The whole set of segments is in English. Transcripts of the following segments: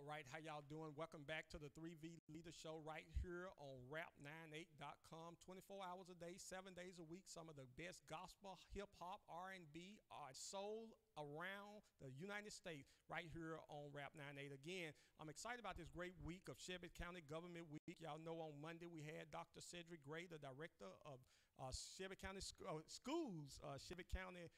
All right, how y'all doing? Welcome back to the 3V Leader Show right here on rap98.com. 24 hours a day, 7 days a week. Some of the best gospel, hip hop, R&B, soul around the United States right here on Rap 98. Again, I'm excited about this great week of Shelby County Government Week. Y'all know on Monday we had Dr. Cedric Gray, the director of Shelby County Schools, Shelby County,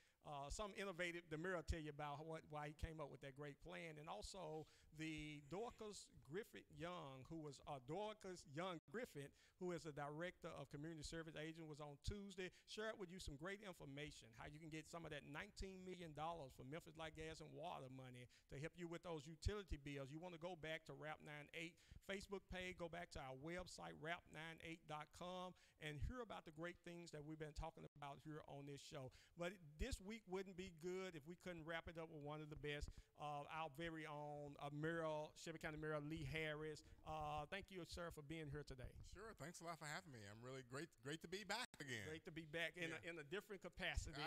some innovative. The Mirror will tell you about why he came up with that great plan. And also the Dorcas Griffith Young, who was Dorcas Young Griffith, who is the director of community service agent, was on Tuesday. Shared with you some great information, how you can get some of that $19 million for Memphis Light, Gas, and Water money to help you with those utility bills. You want to go back to Rap 98 Facebook page, go back to our website, rap98.com, and hear about the great things that we've been talking about here on this show. But this week wouldn't be good if we couldn't wrap it up with one of the best, our very own Shelby County Mayor Lee Harris. Thank you, sir, for being here today. Sure. Thanks a lot for having me. I'm really great to be back again. Great to be back in a different capacity.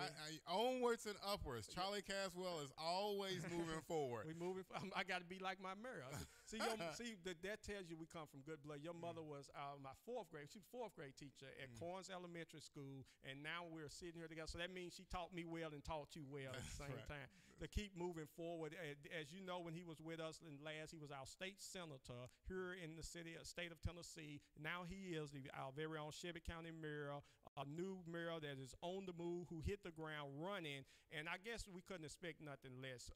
Onwards and upwards. Charlie Caswell is always moving forward. We moving. I got to be like my mayor. See, that tells you we come from good blood. Your mother was my fourth grade. She was fourth grade teacher at Corns Elementary School, and now we're sitting here together. So that means she taught me well and taught you well at the same time. To keep moving forward. As you know, when he was with us last, he was our state senator here in the state of Tennessee. Now he is our very own Shelby County mayor, a new mayor that is on the move, who hit the ground running. And I guess we couldn't expect nothing less.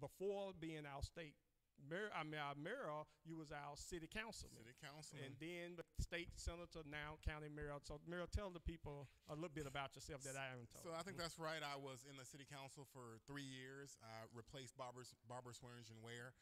Before being our state mayor, our mayor, you was our city councilman. City councilman. And then state senator, now county mayor. So, Mayor, tell the people a little bit about yourself that I haven't told. So I think that's right. I was in the city council for 3 years. I replaced Barbara Swearingen Ware,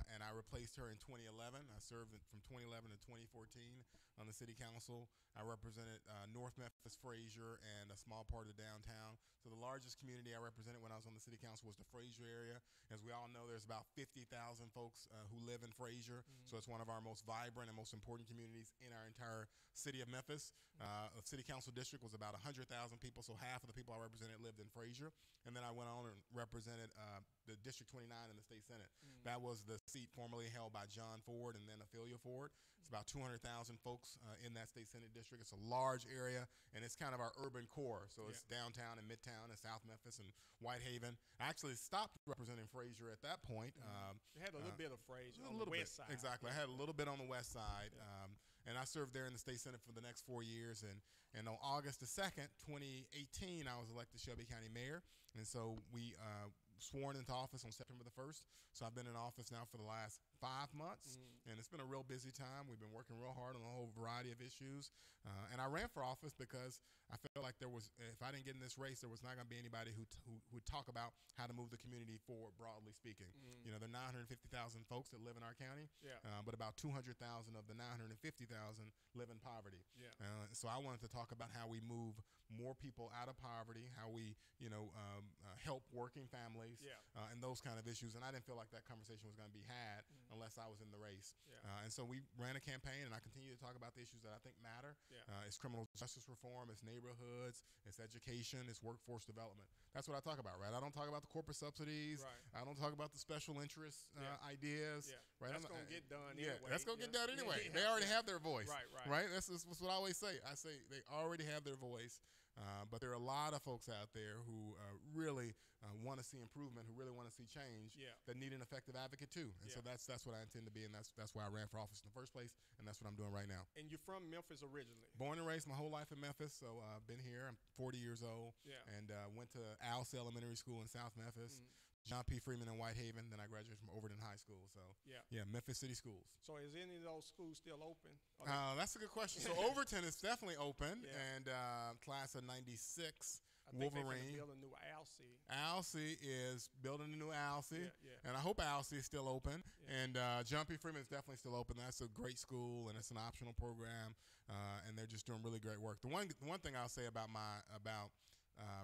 and I replaced her in 2011. I served from 2011 to 2014 on the city council. I represented North Memphis, Frazier, and a small part of downtown. So the largest community I represented when I was on the city council was the Frazier area. As we all know, there's about 50,000 folks who live in Frazier, so it's one of our most vibrant and most important communities in our entire city of Memphis. The city council district was about 100,000 people, so half of the people I represented lived in Frazier. And then I went on and represented the District 29 in the state senate. That was the seat formerly held by John Ford and then Ophelia Ford. It's about 200,000 folks in that state senate district. It's a large area, and it's kind of our urban core. So it's downtown and midtown and South Memphis and Whitehaven. I actually stopped representing Frazier at that point. You had a little bit of Frazier on the west side. Exactly. I had a little bit on the west side, and I served there in the state senate for the next 4 years. And on August the 2nd, 2018, I was elected Shelby County mayor. And so we sworn into office on September the 1st. So I've been in office now for the last 5 months, and it's been a real busy time. We've been working real hard on a whole variety of issues. And I ran for office because I felt like if I didn't get in this race, there was not going to be anybody who would talk about how to move the community forward, broadly speaking. You know, there are 950,000 folks that live in our county, but about 200,000 of the 950,000 live in poverty. So I wanted to talk about how we move more people out of poverty, how we, help working families, and those kind of issues. And I didn't feel like that conversation was going to be had unless I was in the race. And so we ran a campaign, and I continue to talk about the issues that I think matter. It's criminal justice reform, it's neighborhoods, it's education, it's workforce development. That's what I talk about, right? I don't talk about the corporate subsidies. I don't talk about the special interest ideas. Right? That's going to get done anyway. That's going to get done anyway. They already have their voice. Right? That's what I always say. I say they already have their voice. But there are a lot of folks out there who really want to see improvement, who really want to see change, that need an effective advocate too. And so that's what I intend to be, and that's why I ran for office in the first place, and that's what I'm doing right now. And you're from Memphis originally? Born and raised my whole life in Memphis, so I've been here. I'm 40 years old, and went to Alce Elementary School in South Memphis. John P. Freeman in Whitehaven. Then I graduated from Overton High School. So Memphis City Schools. So is any of those schools still open? That's a good question. So Overton is definitely open, and class of '96. Wolverine. Build a new Alce. Alce is building a new Alce, and I hope Alce is still open. And John P. Freeman is definitely still open. That's a great school, and it's an optional program, and they're just doing really great work. The one thing I'll say about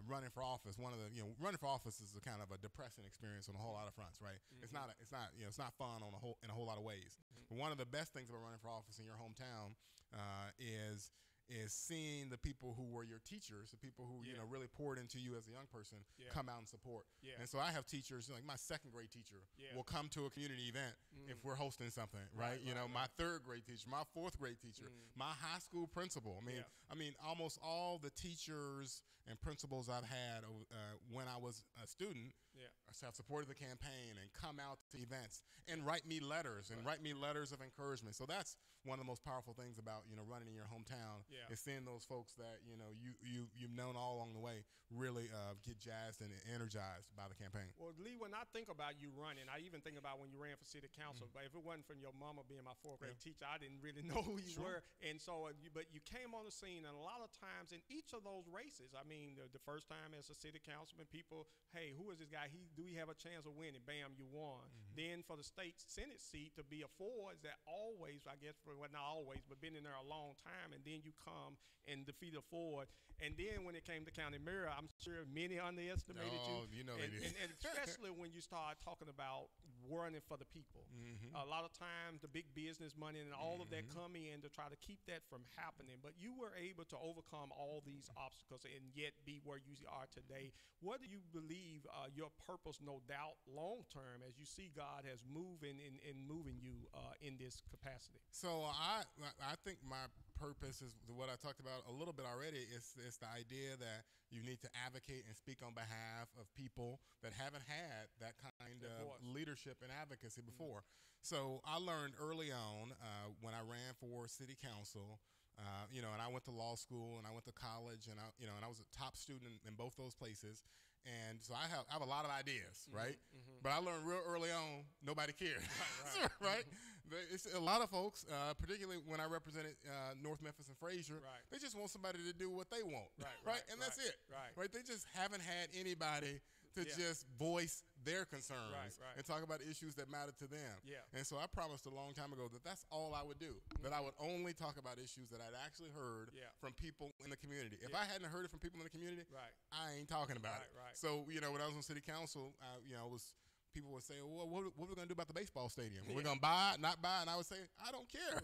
running for office, running for office is a kind of a depressing experience on a whole lot of fronts, right? It's not fun in a whole lot of ways. But one of the best things about running for office in your hometown is is seeing the people who were your teachers, the people who, really poured into you as a young person, come out and support. Yeah. And so I have teachers, like my second grade teacher will come to a community event if we're hosting something, right? My third grade teacher, my fourth grade teacher, my high school principal. I mean, almost all the teachers and principals I've had when I was a student have supported the campaign and come out to events and write me letters and write me letters of encouragement. So that's one of the most powerful things about, running in your hometown is seeing those folks that, you've known all along the way really get jazzed and energized by the campaign. Well, Lee, when I think about you running, I even think about when you ran for city council, but if it wasn't from your mama being my fourth grade teacher, I didn't really know who you were. And so, but you came on the scene, and a lot of times in each of those races, I mean, the first time as a city councilman, people, hey, who is this guy? Do we have a chance of winning? Bam, you won. Then for the state Senate seat to be a 4 is that always, I guess, well, not always, but been in there a long time, and then you come and defeat a Ford. And then when it came to county mayor, I'm sure many underestimated you. You know they did. And especially when you start talking about running for the people. A lot of times the big business money and all of that come in to try to keep that from happening. But you were able to overcome all these obstacles and yet be where you are today. What do you believe your purpose, no doubt, long term, as you see God has moving you in this capacity? So I think my purpose is what I talked about a little bit already. It's the idea that you need to advocate and speak on behalf of people that haven't had that kind of leadership and advocacy before. So I learned early on when I ran for city council, and I went to law school and I went to college and I was a top student in both those places. And so I have a lot of ideas, right? But I learned real early on, nobody cares, right? It's a lot of folks, particularly when I represented North Memphis and Frazier, they just want somebody to do what they want, right? And that's it, right? They just haven't had anybody to just voice their concerns and talk about issues that matter to them. And so I promised a long time ago that that's all I would do, that I would only talk about issues that I'd actually heard from people in the community. If I hadn't heard it from people in the community, I ain't talking about it. So, when I was on city council, people would say, well, what are we going to do about the baseball stadium? We're going to buy it, not buy it? And I would say, I don't care.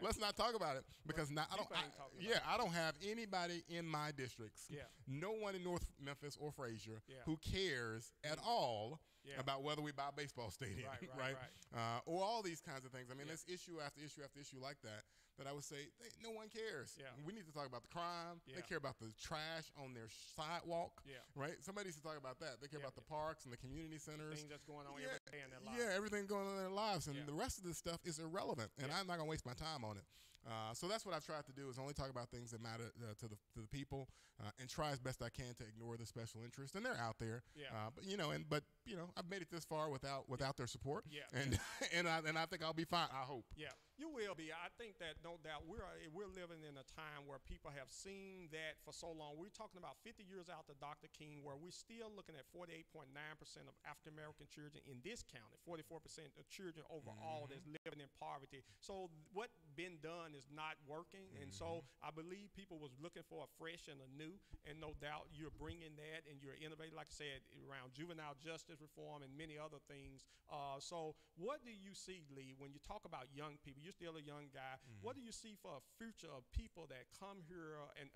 Let's not talk about it because I don't have anybody in my districts, no one in North Memphis or Frazier who cares at all about whether we buy a baseball stadium, or all these kinds of things. I mean, there's issue after issue after issue like that I would say no one cares. We need to talk about the crime. They care about the trash on their sidewalk, right? Somebody needs to talk about that. They care about the parks and the community centers. Things that's going on every day in their lives. Everything going on in their lives. And the rest of this stuff is irrelevant, and I'm not going to waste my time on it. So that's what I've tried to do is only talk about things that matter to the people and try as best I can to ignore the special interests. And they're out there. But I've made it this far without their support. And I think I'll be fine, I hope. You will be. I think that no doubt we're living in a time where people have seen that for so long. We're talking about 50 years out to Dr. King, where we're still looking at 48.9% of African American children in this county, 44% of children overall that's living in poverty. So what been done is not working, and so I believe people was looking for a fresh and a new, and no doubt you're bringing that and you're innovating, like I said, around juvenile justice reform and many other things. So what do you see, Lee, when you talk about young people? You're still a young guy. What do you see for a future of people that come here and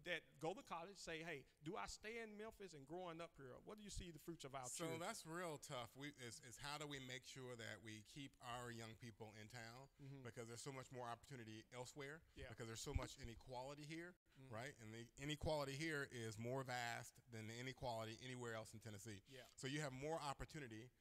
that go to college, say, hey, do I stay in Memphis and growing up here? What do you see the future of our children? So that's real tough. Is how do we make sure that we keep our young people in town because there's so much more opportunity elsewhere because there's so much inequality here, right? And the inequality here is more vast than the inequality anywhere else in Tennessee. So you have more opportunity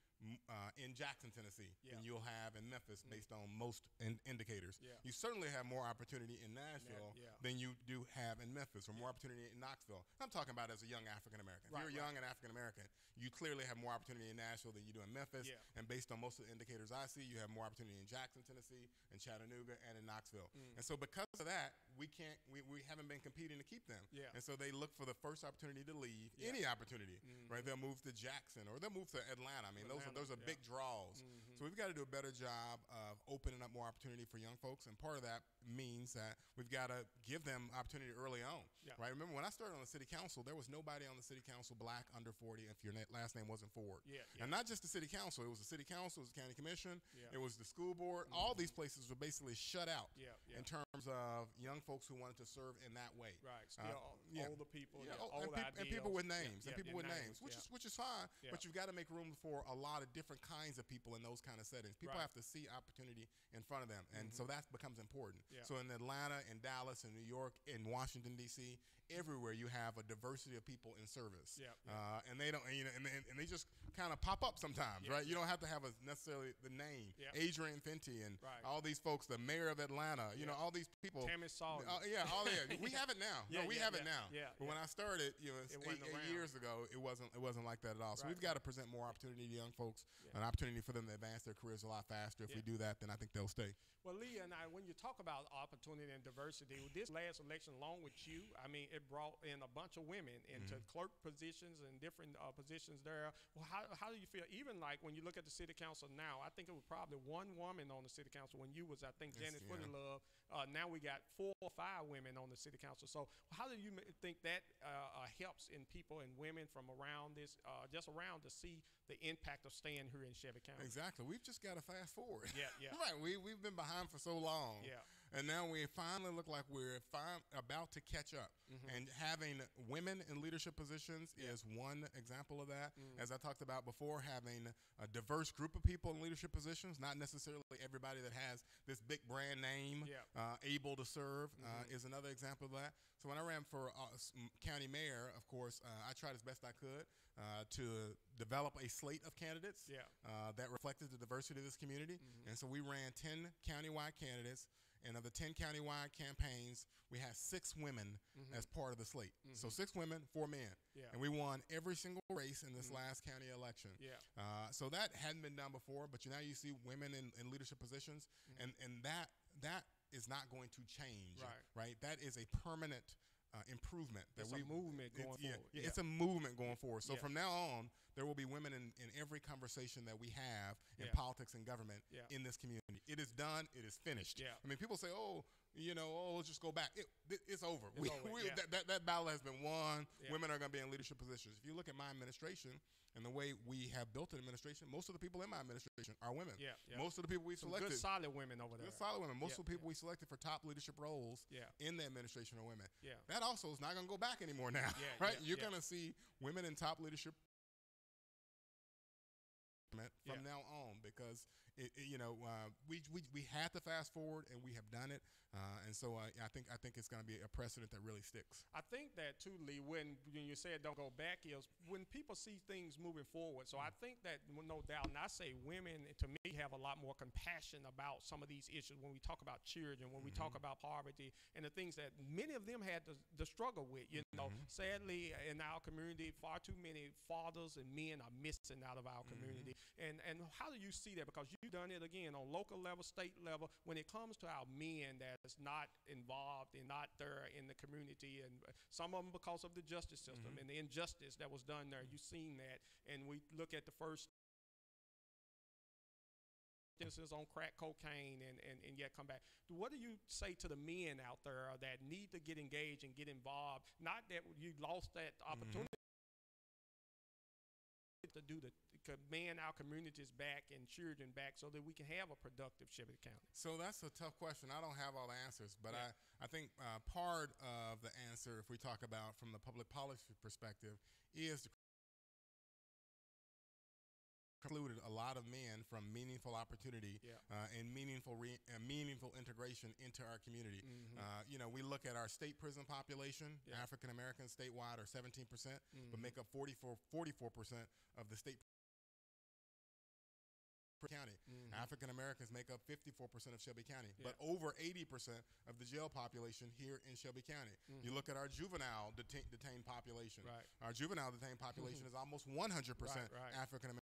in Jackson, Tennessee than you'll have in Memphis based on most indicators. You certainly have more opportunity in Nashville than you do have in Memphis, or more opportunity in Knoxville. I'm talking about as a young African American. If you're young and African American, you clearly have more opportunity in Nashville than you do in Memphis. And based on most of the indicators I see, you have more opportunity in Jackson, Tennessee, and Chattanooga, and in Knoxville. And so because of that, we haven't been competing to keep them. And so they look for the first opportunity to leave, any opportunity, right? They'll move to Jackson or they'll move to Atlanta. I mean, those are big draws. So we've got to do a better job of opening up more opportunity for young folks. And part of that means that we've got to give them opportunity early on, right? Remember, when I started on the city council, there was nobody on the city council black under 40 if your last name wasn't Ford. And not just the city council. It was the city council, it was the county commission, it was the school board. All these places were basically shut out in terms of young folks who wanted to serve in that way. Right. Still older people. Yeah, old and people with names, Yeah, and people with names, yeah. which is fine. Yeah. But you've got to make room for a lot of different kinds of people in those kind of settings. People Right. have to see opportunity in front of them, and so that becomes important. Yeah. So in Atlanta, in Dallas, in New York, in Washington D.C., everywhere you have a diversity of people in service. Yeah. And they don't, and they just kind of pop up sometimes, Yeah. right? You don't have to have necessarily the name. Yeah. Adrian Fenty and Right. all these folks, the mayor of Atlanta, you know, all these people. Tammy Sawyer. All that. We have it now. Yeah, we yeah, have it yeah, now. yeah, But when I started, It it's wasn't eight around. years ago, it wasn't like that at all. So Right, we've got to present more opportunity to young folks, Yeah. an opportunity for them to advance their careers a lot faster. If Yeah. we do that, then I think they'll stay. Well, Leah and I, when you talk about opportunity and diversity, with this last election, along with you, I mean, it brought in a bunch of women into clerk positions and different positions there. Well, how do you feel? Even like when you look at the city council now, I think it was probably one woman on the city council when you was, I think, Yes, Janice yeah. Footlylove. Now we got 4 or 5 women on the city council. So how do you think that helps in people and women from around this, just around to see the impact of staying here in Shelby County? Exactly. We've just got to fast forward. Yeah, yeah. Right. We've been behind for so long. Yeah. And now we finally look like we're about to catch up. And having women in leadership positions is one example of that. As I talked about before, having a diverse group of people in leadership positions, not necessarily everybody that has this big brand name, able to serve, is another example of that. So when I ran for county mayor, of course, I tried as best I could to develop a slate of candidates that reflected the diversity of this community. And so we ran 10 countywide candidates. And of the 10 countywide campaigns, we had 6 women as part of the slate. So 6 women, 4 men. Yeah. And we won every single race in this last county election. Yeah. So that hadn't been done before, but now you see women in leadership positions, and that is not going to change. Right? That is a permanent improvement. It's a movement going forward. Yeah, it's a movement going forward. So Yeah. from now on, there will be women in every conversation that we have in Yeah. politics and government Yeah. in this community. It is done. It is finished. Yeah. I mean, people say, let's just go back. It's over. It's over, yeah. That battle has been won. Yeah. Women are going to be in leadership positions. If you look at my administration and the way we have built an administration, most of the people in my administration are women. Yeah, yeah. Most of the people we Some selected. good solid women over there. Good solid women. Most Yeah, of the people we selected for top leadership roles Yeah. in the administration are women. Yeah. That also is not going to go back anymore now, Yeah, right? yeah, You're yeah. going to see women in top leadership from Yeah. now on because we had to fast forward and we have done it, and so I think it's going to be a precedent that really sticks. I think that too, Lee, when you said don't go back, is when people see things moving forward. So I think that no doubt, and I say women to me have a lot more compassion about some of these issues when we talk about children, when we talk about poverty, and the things that many of them had to struggle with. You know, sadly in our community, far too many fathers and men are missing out of our community. And how do you see that? Because you've done it again on local level, state level, when it comes to our men that's not involved and not there in the community, and some of them because of the justice system and the injustice that was done there. You've seen that. And we look at the first instances on crack cocaine and yet come back. What do you say to the men out there that need to get engaged and get involved? Not that you lost that opportunity to man our communities back and children back so that we can have a productive Shelby County. So that's a tough question. I don't have all the answers, but Yeah. I think part of the answer, if we talk about from the public policy perspective, is to included a lot of men from meaningful opportunity and meaningful integration into our community. We look at our state prison population. African Americans statewide are 17%, but make up 44% of the state county. African Americans make up 54% of Shelby County, but over 80% of the jail population here in Shelby County. You look at our juvenile detained population. Right. Our juvenile detained population is almost 100% Right. African American.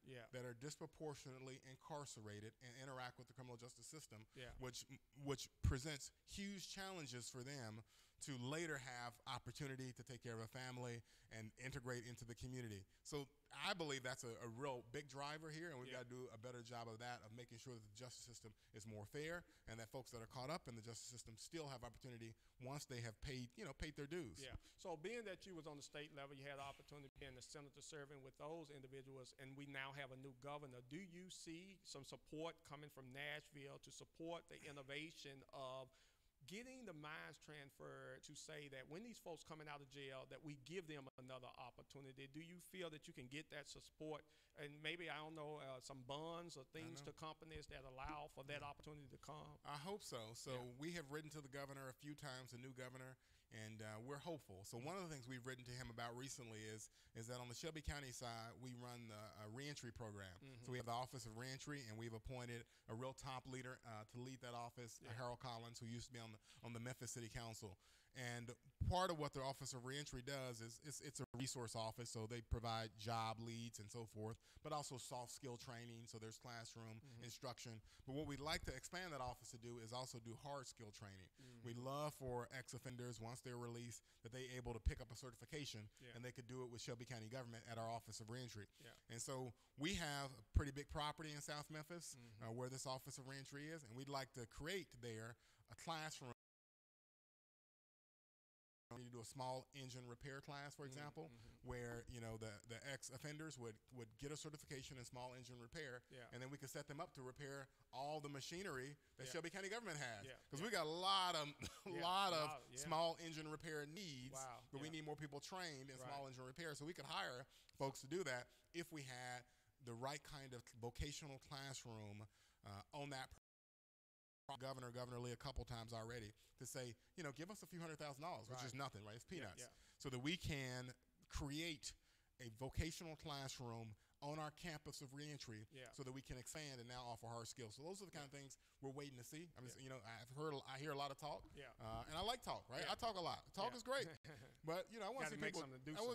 Yeah. That are disproportionately incarcerated and interact with the criminal justice system, Yeah. which presents huge challenges for them to later have opportunity to take care of a family and integrate into the community. So I believe that's a real big driver here, and we've Yeah. got to do a better job of that, of making sure that the justice system is more fair, and that folks that are caught up in the justice system still have opportunity once they have paid their dues. Yeah. So being that you was on the state level, you had the opportunity to be in the senator serving with those individuals, and we now have a new governor. Do you see some support coming from Nashville to support the innovation of getting the minds transferred to say that when these folks coming out of jail, that we give them another opportunity? Do you feel that you can get that support, and maybe, I don't know, some bonds or things to companies that allow for that opportunity to come? I hope so. So Yeah. we have written to the governor a few times, the new governor, and we're hopeful. So one of the things we've written to him about recently is that on the Shelby County side, we run the reentry program. So we have the Office of Reentry, and we've appointed a real top leader to lead that office, Harold Collins, who used to be on the Memphis City Council. And part of what the Office of Reentry does is it's a resource office, so they provide job leads and so forth, but also soft skill training, so there's classroom instruction. But what we'd like to expand that office to do is also do hard skill training. We love for ex-offenders, once they're released, that they're able to pick up a certification, and they could do it with Shelby County government at our Office of Reentry. And so we have a pretty big property in South Memphis where this Office of Reentry is, and we'd like to create there a classroom. You do a small engine repair class, for example, where the ex-offenders would get a certification in small engine repair, and then we could set them up to repair all the machinery that Shelby County government has, because we got a lot of small engine repair needs, but we need more people trained in small engine repair, so we could hire folks to do that if we had the right kind of vocational classroom on that. Governor Lee a couple times already to say, give us a few $100,000, which is nothing, right? It's peanuts. So that we can create a vocational classroom on our campus of reentry so that we can expand and now offer hard skills. So those are the kind of things we're waiting to see. I mean, I hear a lot of talk, and I like talk, right? I talk a lot. Talk is great, but I want to see people. I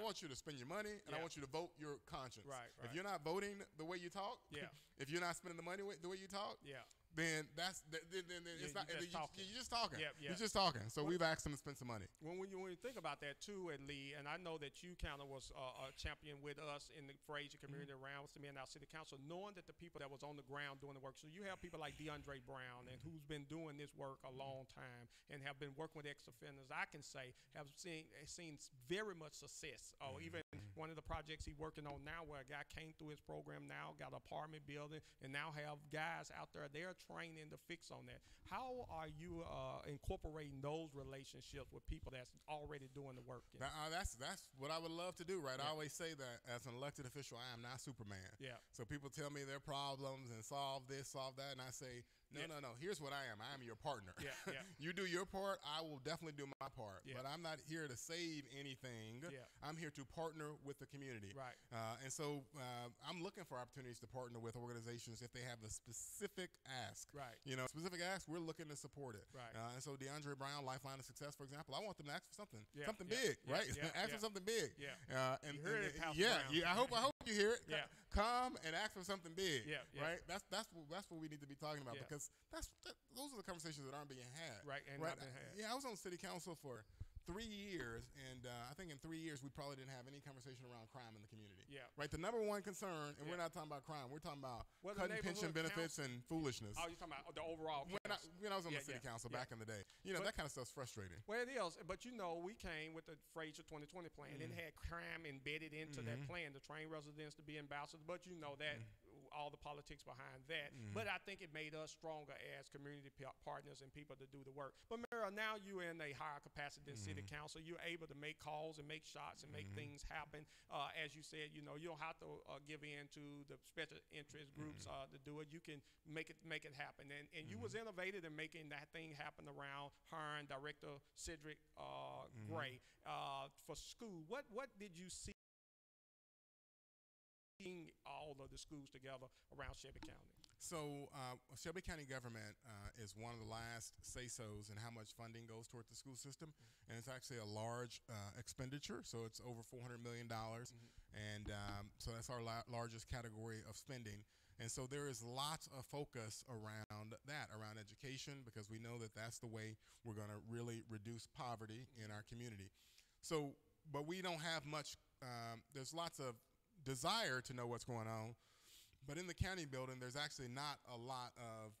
want you to spend your money, and I want you to vote your conscience. Right. If you're not voting the way you talk, if you're not spending the money the way you talk, then it's not. You're just talking. You're just talking. So we've asked them to spend some money. When you think about that too, Lee, and I know that you kind of was a champion with us in the Fraser community around me and our city council, knowing that the people that was on the ground doing the work. So you have people like DeAndre Brown, and who's been doing this work a long time and have been working with ex-offenders. I can say have seen very much success. Even one of the projects he's working on now, where a guy came through his program now, got an apartment building, and now have guys out there. They're training to fix on that. How are you incorporating those relationships with people that's already doing the work? That's what I would love to do, right? I always say that as an elected official, I am not Superman. So people tell me their problems and solve this, solve that, and I say, no. Here's what I am. I am your partner. You do your part, I will definitely do my part. But I'm not here to save anything. I'm here to partner with the community. Right. And so I'm looking for opportunities to partner with organizations if they have a specific ask. Right. Specific ask, we're looking to support it. Right. And so DeAndre Brown, Lifeline of Success, for example, I want them to ask for something big, right? Ask for something big. And you heard it, Pastor Brown. I hope you hear it. Come and ask for something big. Yeah. Right. That's what we need to be talking about, because those are the conversations that aren't being had. Right. And not being had. I was on city council for 3 years, and I think in 3 years we probably didn't have any conversation around crime in the community. Right. The number one concern, and we're not talking about crime, we're talking about cutting pension benefits and foolishness. Oh, you're talking about the overall. When I was on the city council back in the day, that kind of stuff's frustrating. Well, it is, but we came with the Fraser 2020 plan. It had crime embedded into that plan to train residents to be ambassadors, but that. All the politics behind that, but I think it made us stronger as community partners and people to do the work. But Mara, now you're in a higher capacity than city council. You're able to make calls and make shots and make things happen. As you said, you don't have to give in to the special interest groups to do it. You can make it happen. And you was innovative in making that thing happen around Hearn, Director Cedric Gray for school. What did you see? All of the schools together around Shelby County. So Shelby County government is one of the last say-sos in how much funding goes toward the school system, and it's actually a large expenditure. So it's over $400 million, and so that's our largest category of spending. And so there is lots of focus around that, around education, because we know that that's the way we're going to really reduce poverty in our community. So, but we don't have much. There's lots of desire to know what's going on. But in the county building, there's actually not a lot of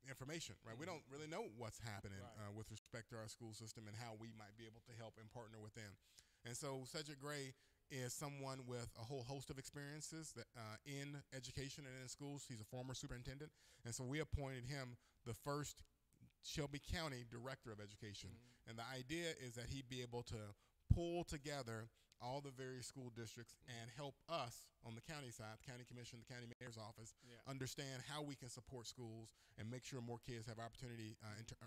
information, right? We don't really know what's happening with respect to our school system and how we might be able to help and partner with them. And so Cedric Gray is someone with a whole host of experiences that, in education and in schools. He's a former superintendent. And so we appointed him the first Shelby County Director of Education. And the idea is that he'd be able to pull together all the various school districts and help us on the county side, the county commission, the county mayor's office, understand how we can support schools and make sure more kids have opportunity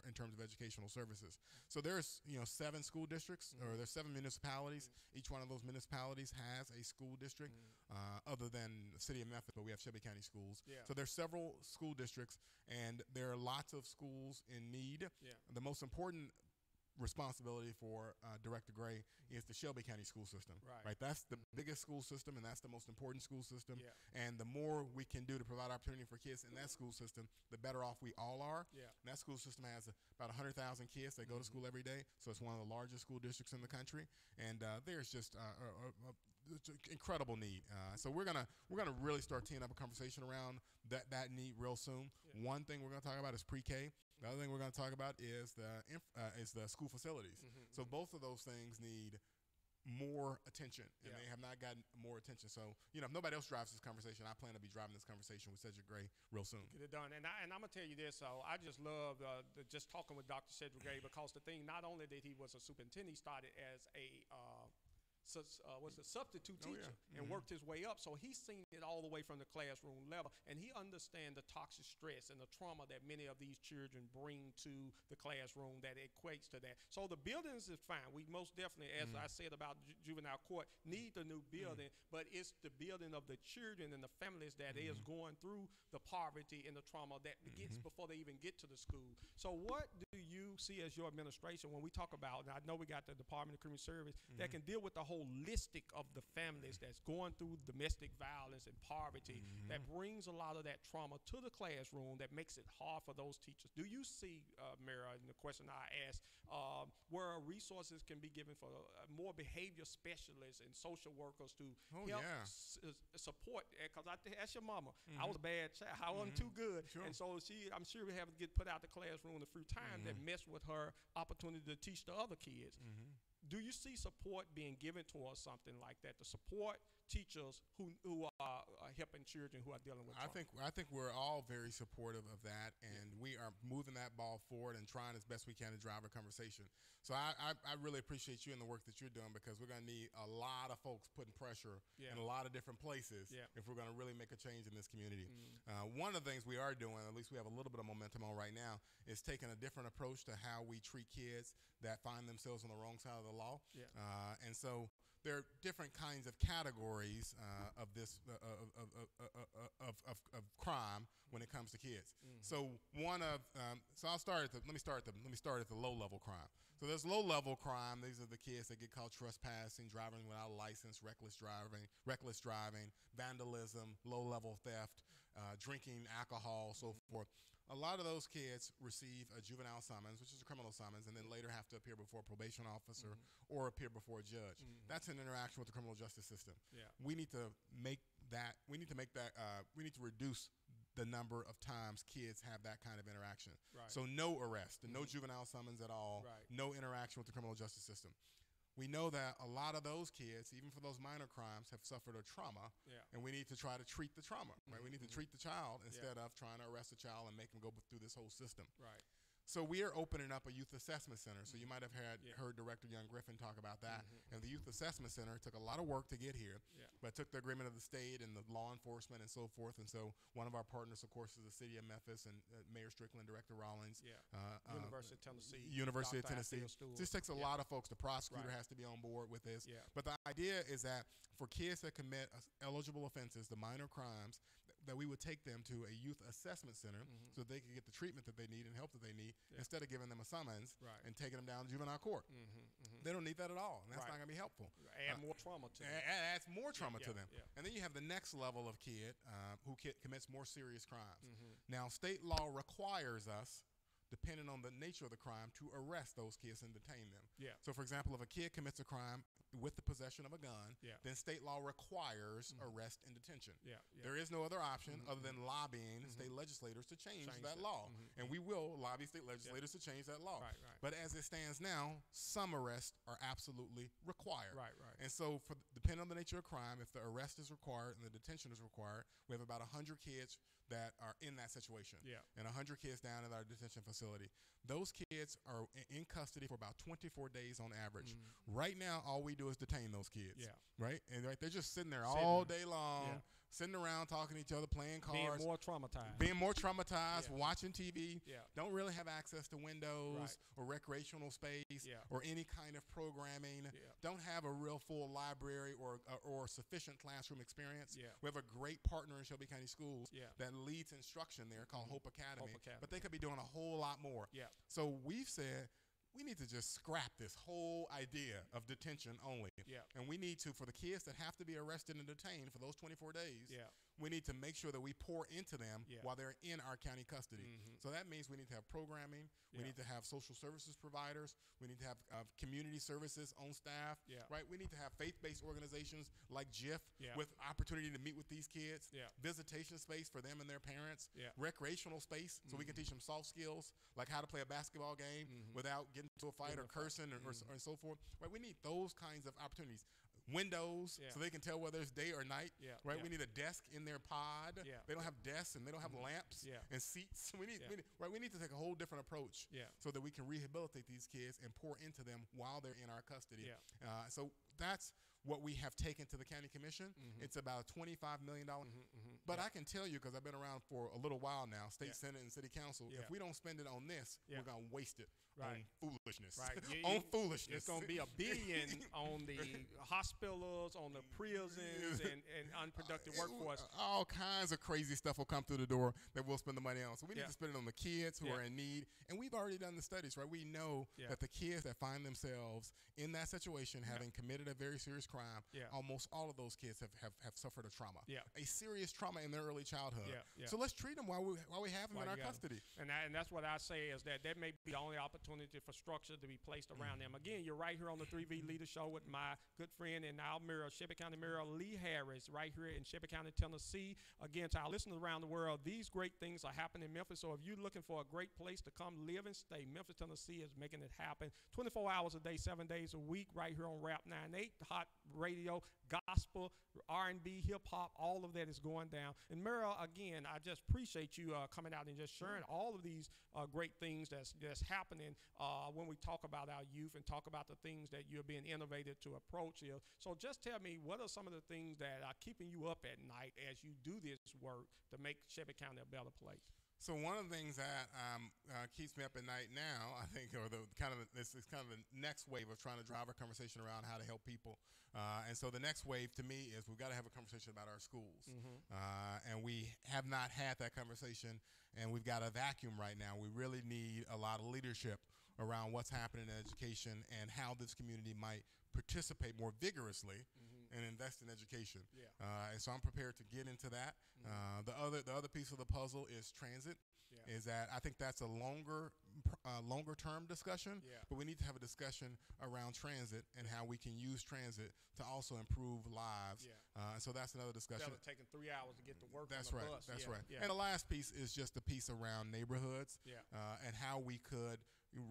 in terms of educational services. So there's 7 school districts, or there's 7 municipalities. Each one of those municipalities has a school district, other than the city of Memphis, but we have Shelby County schools. So there's several school districts, and there are lots of schools in need. The most important responsibility for Director Gray is the Shelby County school system. Right? That's the biggest school system, and that's the most important school system. And the more we can do to provide opportunity for kids in that school system, the better off we all are. And that school system has about 100,000 kids that go to school every day, so it's one of the largest school districts in the country. And there's just incredible need. So we're gonna really start teeing up a conversation around that need real soon. One thing we're gonna talk about is pre-K. The other thing we're going to talk about is the school facilities. So both of those things need more attention, and they have not gotten more attention. So, if nobody else drives this conversation, I plan to be driving this conversation with Cedric Gray real soon. Get it done. And I'm going to tell you this. So I just love just talking with Dr. Cedric Gray, because the thing, not only that he was a superintendent, he started as a was a substitute teacher and worked his way up. So he's seen it all the way from the classroom level, and he understands the toxic stress and the trauma that many of these children bring to the classroom that equates to that. So the buildings is fine. We most definitely, as I said about juvenile court, need the new building, but it's the building of the children and the families that is going through the poverty and the trauma that gets before they even get to the school. So what do you see as your administration when we talk about, and I know we got the Department of Community Service that can deal with the holistic of the families that's going through domestic violence and poverty, that brings a lot of that trauma to the classroom, that makes it hard for those teachers. Do you see, Mayor, and the question I asked, where resources can be given for more behavior specialists and social workers to help support? Because that's your mama. I was a bad child. I wasn't too good. And so I'm sure we have to get put out the classroom a few times that mess with her opportunity to teach the other kids. Do you see support being given towards something like that, to support teachers who are helping children who are dealing with trauma? I think we're all very supportive of that, and we are moving that ball forward and trying as best we can to drive a conversation. So I really appreciate you and the work that you're doing, because we're going to need a lot of folks putting pressure in a lot of different places if we're going to really make a change in this community. One of the things we are doing, at least we have a little bit of momentum on right now, is taking a different approach to how we treat kids that find themselves on the wrong side of the law. And so there are different kinds of categories of this of crime when it comes to kids. So let me start at the low level crime. So there's low level crime. These are the kids that get caught trespassing, driving without a license, reckless driving, vandalism, low level theft, drinking alcohol, so forth. A lot of those kids receive a juvenile summons, which is a criminal summons, and then later have to appear before a probation officer or appear before a judge. That's an interaction with the criminal justice system. We need to reduce the number of times kids have that kind of interaction. So no arrest, no juvenile summons at all, no interaction with the criminal justice system. We know that a lot of those kids, even for those minor crimes, have suffered a trauma, and we need to try to treat the trauma, right? We need to treat the child instead of trying to arrest the child and make them go through this whole system. So we are opening up a youth assessment center. So you might have heard Director Young Griffin talk about that. And the Youth Assessment Center took a lot of work to get here, but took the agreement of the state and the law enforcement and so forth. And so one of our partners, of course, is the city of Memphis and Mayor Strickland, Director Rollins. University of Tennessee. University of Tennessee. This takes a lot of folks. The prosecutor has to be on board with this. But the idea is that for kids that commit eligible offenses, the minor crimes, that we would take them to a youth assessment center so they can get the treatment that they need and help that they need, instead of giving them a summons and taking them down to juvenile court. They don't need that at all, and that's not going to be helpful. Add more trauma to them. Adds more trauma to them. And then you have the next level of kid who commits more serious crimes. Now, state law requires us depending on the nature of the crime, to arrest those kids and detain them. Yeah. So, for example, if a kid commits a crime with the possession of a gun, Yeah. then state law requires arrest and detention. Yeah. Yeah. There is no other option other than lobbying state legislators to change that law. And we will lobby state legislators to change that law. Right, right. But as it stands now, some arrests are absolutely required. Right, right. And so, depending on the nature of crime, if the arrest is required and the detention is required, we have about 100 kids that are in that situation. Yeah. And 100 kids down at our detention facility. Those kids are in custody for about 24 days on average. Right now, all we do is detain those kids. Yeah. Right? And they're just sitting there all day long. Yeah. Sitting around talking to each other, playing cards. Being more traumatized. Yeah. Watching TV. Yeah. Don't really have access to windows Right. or recreational space Yeah. or any kind of programming. Yeah. Don't have a real full library or sufficient classroom experience. Yeah. We have a great partner in Shelby County Schools Yeah. that leads instruction there called Hope Academy. Hope Academy. But they could be doing a whole lot more. Yeah. So we've said we need to just scrap this whole idea of detention only. Yeah. And we need to, for the kids that have to be arrested and detained for those 24 days, Yeah. we need to make sure that we pour into them Yeah. while they're in our county custody. So that means we need to have programming. We Yeah. need to have social services providers. We need to have community services on staff. Yeah. Right? We need to have faith-based organizations like JIF Yeah. with opportunity to meet with these kids. Yeah. Visitation space for them and their parents. Yeah. Recreational space so we can teach them soft skills like how to play a basketball game without getting into a fight or cursing or so forth. Right? We need those kinds of opportunities. Windows Yeah. so they can tell whether it's day or night. Yeah. Right? Yeah. We need a desk in their pod. Yeah. They don't have desks and they don't have lamps Yeah. and seats. We need, Yeah. we need to take a whole different approach Yeah. so that we can rehabilitate these kids and pour into them while they're in our custody. Yeah. So that's what we have taken to the county commission. It's about a $25 million. But I can tell you, because I've been around for a little while now, state senate and city council, Yeah. if we don't spend it on this, Yeah. we're going to waste it Right. on foolishness. Right. On foolishness. It's going to be $1 billion on the hospitals, on the prisons, and unproductive workforce. All kinds of crazy stuff will come through the door that we'll spend the money on. So we need Yeah. to spend it on the kids who Yeah. are in need. And we've already done the studies, right? We know Yeah. that the kids that find themselves in that situation, having committed a very serious crime, Yeah. almost all of those kids have suffered a trauma. Yeah. A serious trauma in their early childhood. Yeah. Yeah. So let's treat them while we have them While in our you got 'em. custody. And that's what I say is that may be the only opportunity for structure to be placed around them. Again, you're right here on the 3V Leader Show with my good friend and our mayor, Shelby County Mayor Lee Harris, right here in Shelby County, Tennessee. Again, to our listeners around the world, these great things are happening in Memphis. So if you're looking for a great place to come live and stay, Memphis, Tennessee is making it happen 24 hours a day, 7 days a week, right here on Rap 98, the hot radio, gospel, R&B, hip-hop, all of that is going down. And Mayor, again, I just appreciate you coming out and just sharing all of these great things that's happening when we talk about our youth and talk about the things that you're being innovative to approach here. So just tell me, what are some of the things that are keeping you up at night as you do this work to make Shelby County a better place? So one of the things that keeps me up at night now, I think, or this is kind of the next wave of trying to drive a conversation around how to help people. And so the next wave to me is we've got to have a conversation about our schools. And we have not had that conversation, and we've got a vacuum right now. We really need a lot of leadership around what's happening in education and how this community might participate more vigorously and invest in education. Yeah. And so I'm prepared to get into that. The other piece of the puzzle is transit. Yeah. Is that I think that's a longer term discussion, Yeah. but we need to have a discussion around transit and how we can use transit to also improve lives. Yeah. So that's another discussion. Instead of taking 3 hours to get to work That's on the right. bus. That's Yeah. right. Yeah. And the last piece is just the piece around neighborhoods Yeah. and how we could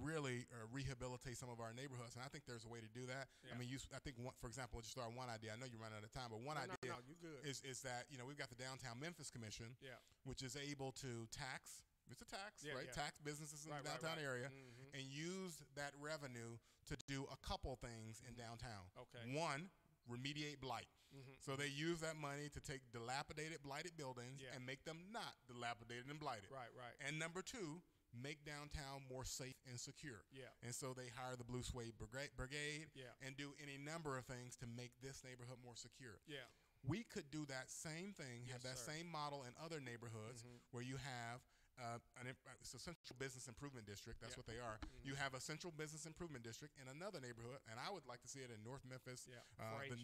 really rehabilitate some of our neighborhoods. And I think there's a way to do that. Yeah. I mean, I think, for example, just start one idea. I know you're running out of time, but one idea No, you good. is that, we've got the Downtown Memphis Commission, Yeah. which is able to tax. It's a tax, Yeah, right? yeah. Tax businesses in Right, the right, downtown right. area Mhm. and use that revenue to do a couple things in downtown. Okay. One, remediate blight. So they use that money to take dilapidated, blighted buildings Yeah. and make them not dilapidated and blighted. Right, right. And number two, make downtown more safe and secure. Yeah. And so they hire the Blue Suede Brigade Yeah. and do any number of things to make this neighborhood more secure. Yeah. We could do that same thing, have Yes, that sir. same model in other neighborhoods where you have it's a central business improvement district. That's Yeah. what they are. You have a central business improvement district in another neighborhood, and I would like to see it in North Memphis, Yeah.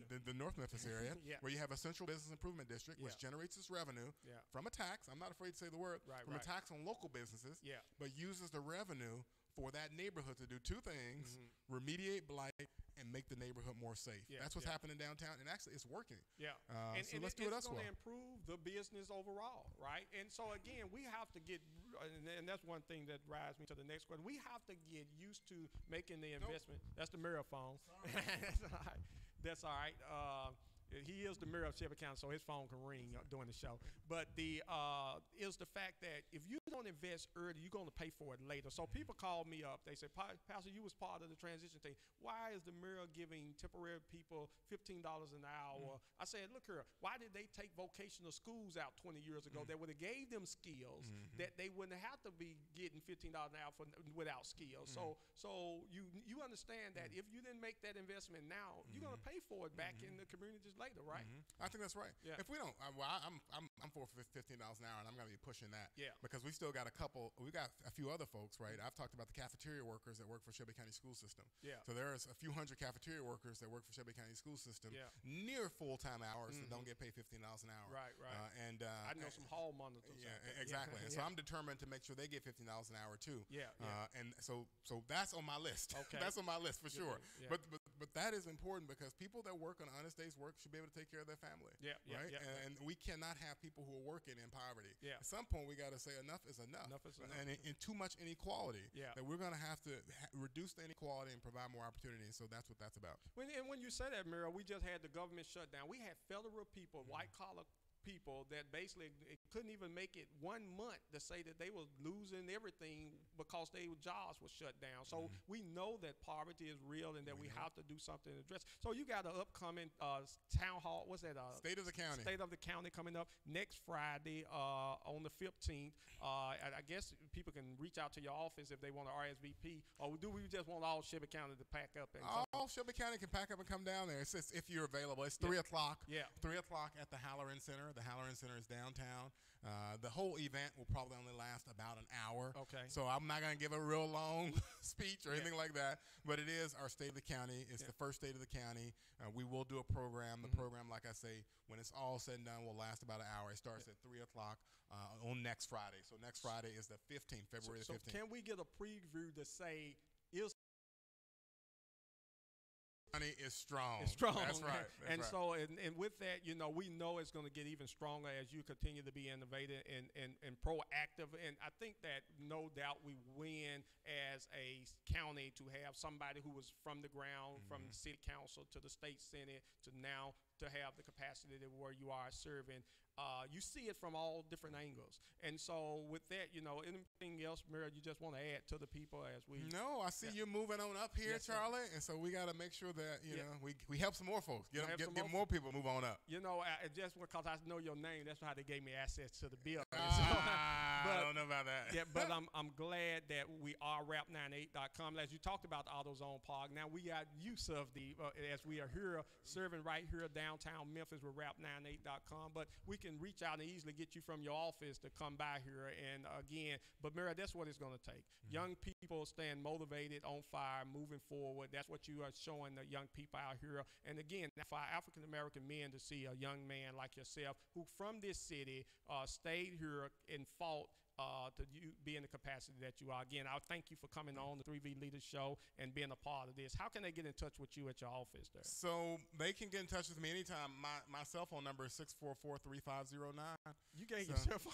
the North Memphis area, Yeah. where you have a central business improvement district, which Yeah. generates its revenue Yeah. from a tax. I'm not afraid to say the word, Right, from right. a tax on local businesses, Yeah. but uses the revenue for that neighborhood to do two things: Mm-hmm. remediate blight and make the neighborhood more safe. Yeah, That's what's yeah. happening downtown, and actually, it's working. Yeah. So let's do it it's going elsewhere. to improve the business overall, right? And so again, we have to get, and that's one thing that drives me to the next question. We have to get used to making the investment. That's the mirror phone. That's all right. That's all right. He is the mayor of Shelby County, so his phone can ring during the show. But the is the fact that if you don't invest early, you're going to pay for it later. So people call me up. They say, Pastor, you was part of the transition thing. Why is the mayor giving temporary people $15 an hour? I said, look here, why did they take vocational schools out 20 years ago that would have gave them skills that they wouldn't have to be getting $15 an hour without skills? So you understand that if you didn't make that investment now, you're going to pay for it back in the communities later, right? I think that's right. Yeah. If we don't, I'm for $15 an hour, and I'm going to be pushing that. Yeah. Because we still got we got a few other folks, right? I've talked about the cafeteria workers that work for Shelby County School System. Yeah. So there's a few hundred cafeteria workers that work for Shelby County School System near full-time hours that don't get paid $15 an hour. Right. I know some hall monitors. Yeah, out there. exactly. And so Yeah. I'm determined to make sure they get $15 an hour too. Yeah. And so that's on my list. Okay. That's on my list for sure. Yeah. But that is important because people that work on honest days work should be able to take care of their family. Yeah. Right. Yeah. And we cannot have people who are working in poverty. Yeah. At some point, we got to say enough is enough. Enough is enough. And in too much inequality. Yeah. That we're going to have to reduce the inequality and provide more opportunity. So that's what that's about. When you say that, Mira, we just had the government shutdown. We had federal people, white collar people that basically couldn't even make it 1 month to say that they were losing everything because their jobs were shut down. So we know that poverty is real and that we have to do something to address. So you got an upcoming town hall. What's that? State of the county. State of the county coming up next Friday on the 15th. I guess people can reach out to your office if they want to RSVP, or do we just want all Shelby County to pack up and come? All Shelby County can pack up and come down there. It's just, if you're available. It's 3 o'clock. Yeah. 3 o'clock at the Halloran Center. The Halloran Center is downtown. The whole event will probably only last about an hour. Okay. So I'm not going to give a real long speech or anything like that, but it is our state of the county. It's the first state of the county. We will do a program. The program, like I say, when it's all said and done, will last about an hour. It starts at 3 o'clock on next Friday. So next Friday is the 15th, February the 15th. So can we get a preview to say, is County is strong. It's strong. That's right. And with that, we know it's going to get even stronger as you continue to be innovative and proactive. And I think that no doubt we win as a county to have somebody who was from the ground, from the city council to the state senate to now to have the capacity to where you are serving. You see it from all different angles. And so with that, anything else, Mira, you just want to add to the people as we... No, I see you moving on up here, Charlie. And so we got to make sure that, we help some more folks. Get more people move on up. Just because I know your name, that's how they gave me access to the bill. I don't know about that. Yeah, but I'm glad that we are rap98.com. As you talked about the AutoZone Park, now we got use of as we are here serving right here downtown Memphis with rap98.com. But we can reach out and easily get you from your office to come by here. And again, but Mira, that's what it's going to take. Young people staying motivated, on fire, moving forward. That's what you are showing the young people out here. And again, for our African American men to see a young man like yourself who from this city stayed here and fought to you be in the capacity that you are. Again, I thank you for coming on the 3V Leaders Show and being a part of this. How can they get in touch with you at your office there? So they can get in touch with me anytime. My cell phone number is 644-3509. You gave your cell phone.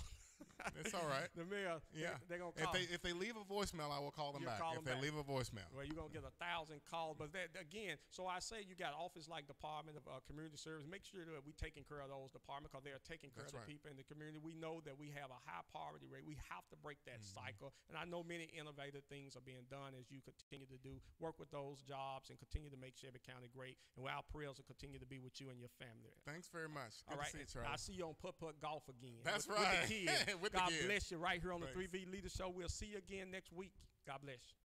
It's all right. The mayor, yeah. They're going to call. If they leave a voicemail, I will call them back. If they leave a voicemail. Well, you're going to get 1,000 calls. But again, so I say you got office like Department of Community Service. Make sure that we're taking care of those departments because they are taking care of the people in the community. We know that we have a high poverty rate. We have to break that cycle. And I know many innovative things are being done as you continue to work with those jobs and continue to make Shelby County great. And our prayers will continue to be with you and your family. Thanks very much. Good to see you, Charlie. I'll see you on Putt-Putt Golf again. That's right. With the kids. With God the kids. bless you right here on the 3V Leader Show. We'll see you again next week. God bless you.